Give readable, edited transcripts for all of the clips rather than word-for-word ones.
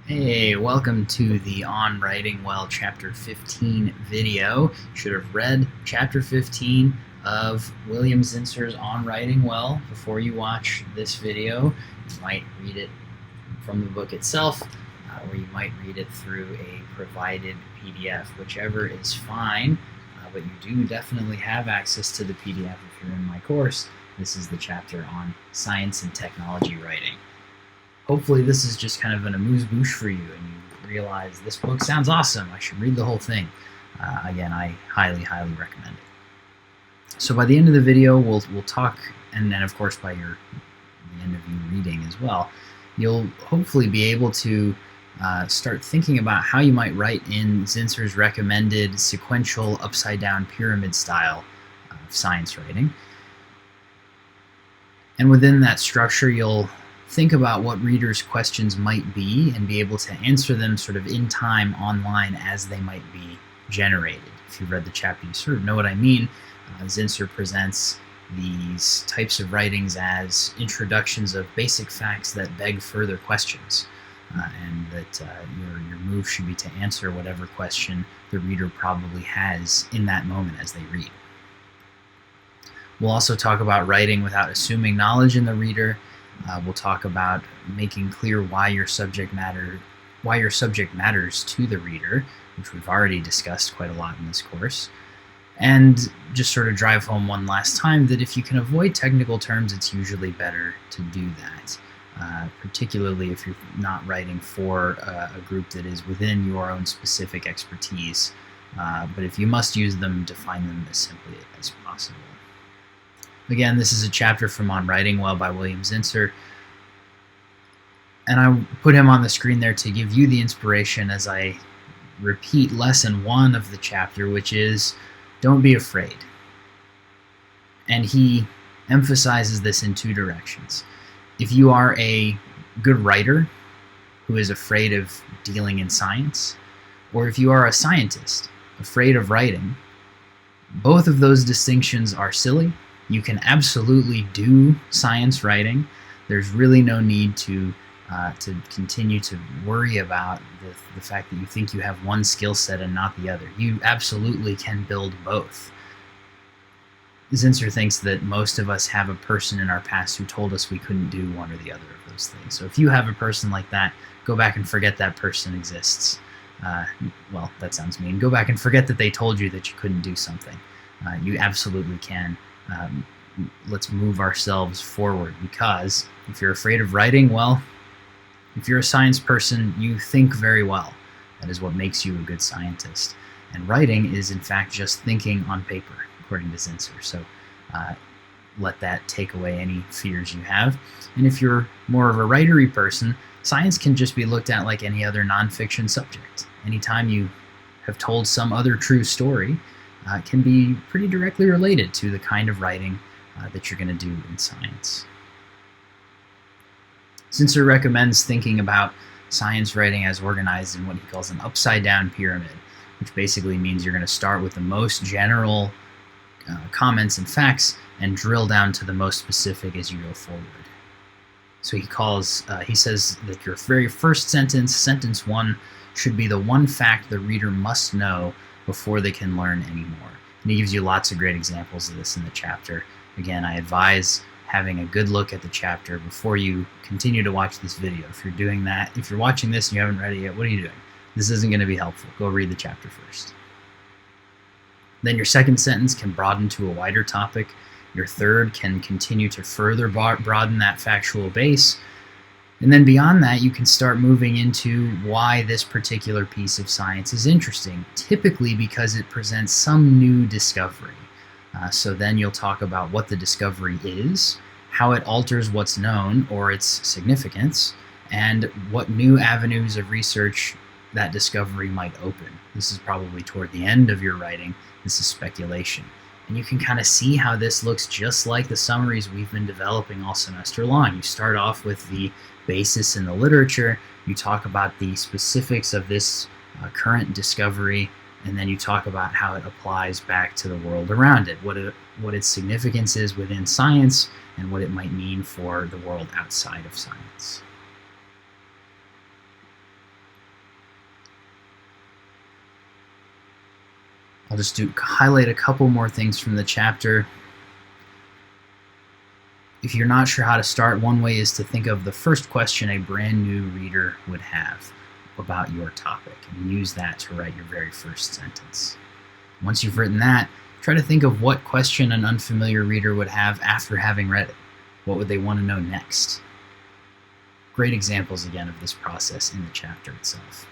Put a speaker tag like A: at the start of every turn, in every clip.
A: Hey, welcome to the On Writing Well Chapter 15 video. You should have read Chapter 15 of William Zinsser's On Writing Well before you watch this video. You might read it from the book itself, or you might read it through a provided PDF, whichever is fine, but you do definitely have access to the PDF if you're in my course. This is the chapter on science and technology writing. Hopefully this is just kind of an amuse-bouche for you and you realize this book sounds awesome, I should read the whole thing. Again, I highly recommend it. So by the end of the video we'll talk, and then of course by the end of you reading as well, you'll hopefully be able to start thinking about how you might write in Zinsser's recommended sequential upside-down pyramid style of science writing. And within that structure you'll think about what readers' questions might be and be able to answer them sort of in time online as they might be generated. If you've read the chapter, you sort of know what I mean. Zinsser presents these types of writings as introductions of basic facts that beg further questions, and that your move should be to answer whatever question the reader probably has in that moment as they read. We'll also talk about writing without assuming knowledge in the reader. We'll talk about making clear why your subject matters to the reader, which we've already discussed quite a lot in this course, and just sort of drive home one last time that if you can avoid technical terms, it's usually better to do that, particularly if you're not writing for a group that is within your own specific expertise. But if you must use them, define them as simply as possible. Again, this is a chapter from On Writing Well by William Zinsser, and I put him on the screen there to give you the inspiration as I repeat lesson 1 of the chapter, which is don't be afraid. And he emphasizes this in 2 directions. If you are a good writer who is afraid of dealing in science, or if you are a scientist afraid of writing, both of those distinctions are silly. You can absolutely do science writing. There's really no need to continue to worry about the fact that you think you have one skill set and not the other. You absolutely can build both. Zinsser thinks that most of us have a person in our past who told us we couldn't do one or the other of those things. So if you have a person like that, go back and forget that person exists. Well, that sounds mean. Go back and forget that they told you that you couldn't do something. You absolutely can. Let's move ourselves forward, because if you're afraid of writing, well, if you're a science person, you think very well. That is what makes you a good scientist. And writing is, in fact, just thinking on paper, according to Zinsser. So let that take away any fears you have. And if you're more of a writery person, science can just be looked at like any other nonfiction subject. Anytime you have told some other true story, can be pretty directly related to the kind of writing that you're going to do in science. Zinsser recommends thinking about science writing as organized in what he calls an upside-down pyramid, which basically means you're going to start with the most general comments and facts and drill down to the most specific as you go forward. So he says that your very first sentence, sentence 1, should be the one fact the reader must know before they can learn anymore. And he gives you lots of great examples of this in the chapter. Again, I advise having a good look at the chapter before you continue to watch this video. If you're doing that, if you're watching this and you haven't read it yet, what are you doing? This isn't going to be helpful. Go read the chapter first. Then your second sentence can broaden to a wider topic. Your third can continue to further broaden that factual base. And then beyond that, you can start moving into why this particular piece of science is interesting, typically because it presents some new discovery. So then you'll talk about what the discovery is, how it alters what's known or its significance, and what new avenues of research that discovery might open. This is probably toward the end of your writing. This is speculation. And you can kind of see how this looks just like the summaries we've been developing all semester long. You start off with the basis in the literature, you talk about the specifics of this current discovery, and then you talk about how it applies back to the world around it, what its significance is within science, and what it might mean for the world outside of science. I'll just highlight a couple more things from the chapter. If you're not sure how to start, one way is to think of the first question a brand new reader would have about your topic, and use that to write your very first sentence. Once you've written that, try to think of what question an unfamiliar reader would have after having read it. What would they want to know next? Great examples, again, of this process in the chapter itself.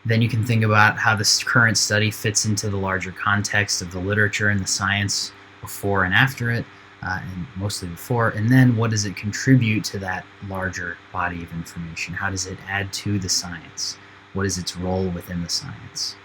A: Then you can think about how this current study fits into the larger context of the literature and the science before and after it, and mostly before, and then what does it contribute to that larger body of information? How does it add to the science? What is its role within the science?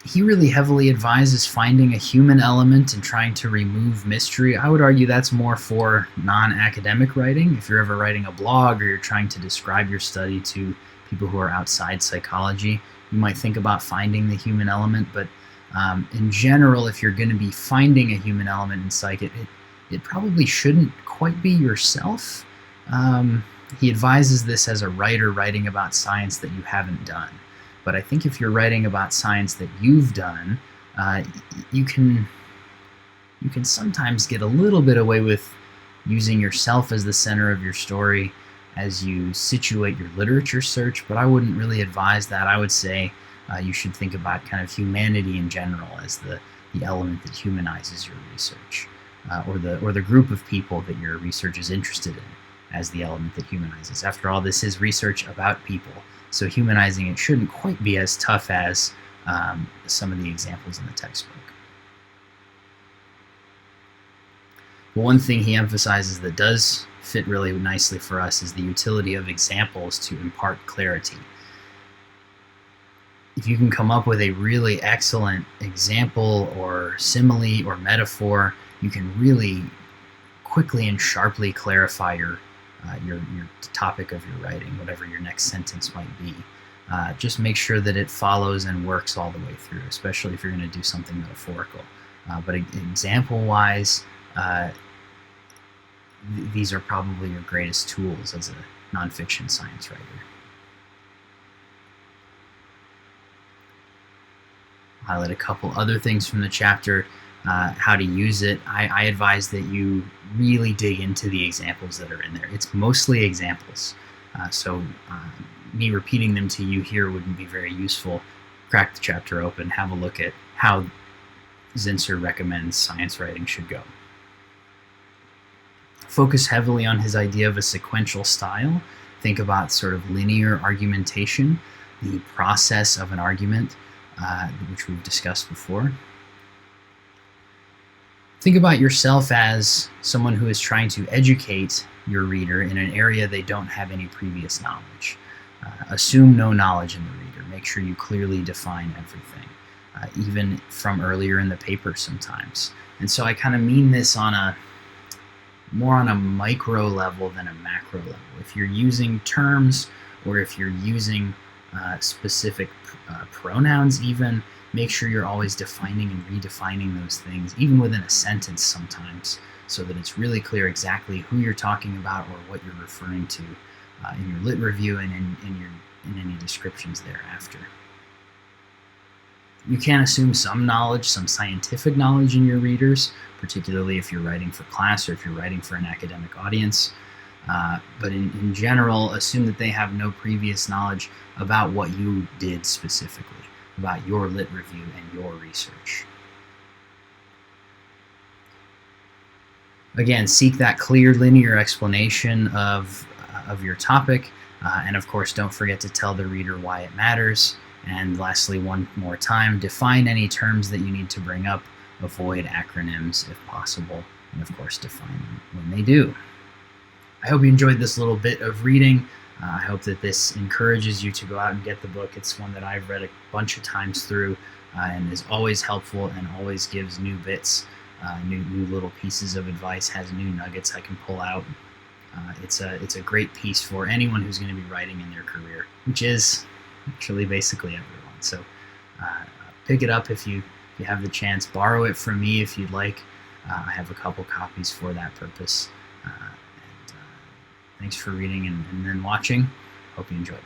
A: He really heavily advises finding a human element and trying to remove mystery. I would argue that's more for non-academic writing. If you're ever writing a blog or you're trying to describe your study to people who are outside psychology, you might think about finding the human element, but in general, if you're going to be finding a human element in psych, it probably shouldn't quite be yourself. He advises this as a writer writing about science that you haven't done. But I think if you're writing about science that you've done, you can sometimes get a little bit away with using yourself as the center of your story as you situate your literature search, but I wouldn't really advise that. I would say you should think about kind of humanity in general as the element that humanizes your research, or the group of people that your research is interested in as the element that humanizes. After all, this is research about people, so humanizing it shouldn't quite be as tough as some of the examples in the textbook. But one thing he emphasizes that does fit really nicely for us is the utility of examples to impart clarity. If you can come up with a really excellent example or simile or metaphor, you can really quickly and sharply clarify your topic of your writing, whatever your next sentence might be. Just make sure that it follows and works all the way through, especially if you're going to do something metaphorical. But example-wise, these are probably your greatest tools as a nonfiction science writer. I'll highlight a couple other things from the chapter, how to use it. I advise that you really dig into the examples that are in there. It's mostly examples, so me repeating them to you here wouldn't be very useful. Crack the chapter open, have a look at how Zinsser recommends science writing should go. Focus heavily on his idea of a sequential style. Think about sort of linear argumentation, the process of an argument, which we've discussed before. Think about yourself as someone who is trying to educate your reader in an area they don't have any previous knowledge. Assume no knowledge in the reader. Make sure you clearly define everything, even from earlier in the paper sometimes. And so I kind of mean this more on a micro level than a macro level. If you're using terms or if you're using specific pronouns even, make sure you're always defining and redefining those things, even within a sentence sometimes, so that it's really clear exactly who you're talking about or what you're referring to in your lit review and in any descriptions thereafter. You can assume some knowledge, some scientific knowledge in your readers, particularly if you're writing for class or if you're writing for an academic audience. But in general, assume that they have no previous knowledge about what you did specifically, about your lit review and your research. Again, seek that clear linear explanation of your topic, and of course don't forget to tell the reader why it matters. And lastly, one more time, define any terms that you need to bring up, avoid acronyms if possible, and of course define them when they do. I hope you enjoyed this little bit of reading. I hope that this encourages you to go out and get the book. It's one that I've read a bunch of times through and is always helpful and always gives new bits, new little pieces of advice, has new nuggets I can pull out. It's a great piece for anyone who's going to be writing in their career, which is actually basically everyone. So pick it up if you have the chance. Borrow it from me if you'd like. I have a couple copies for that purpose. Thanks for reading and then watching. Hope you enjoyed.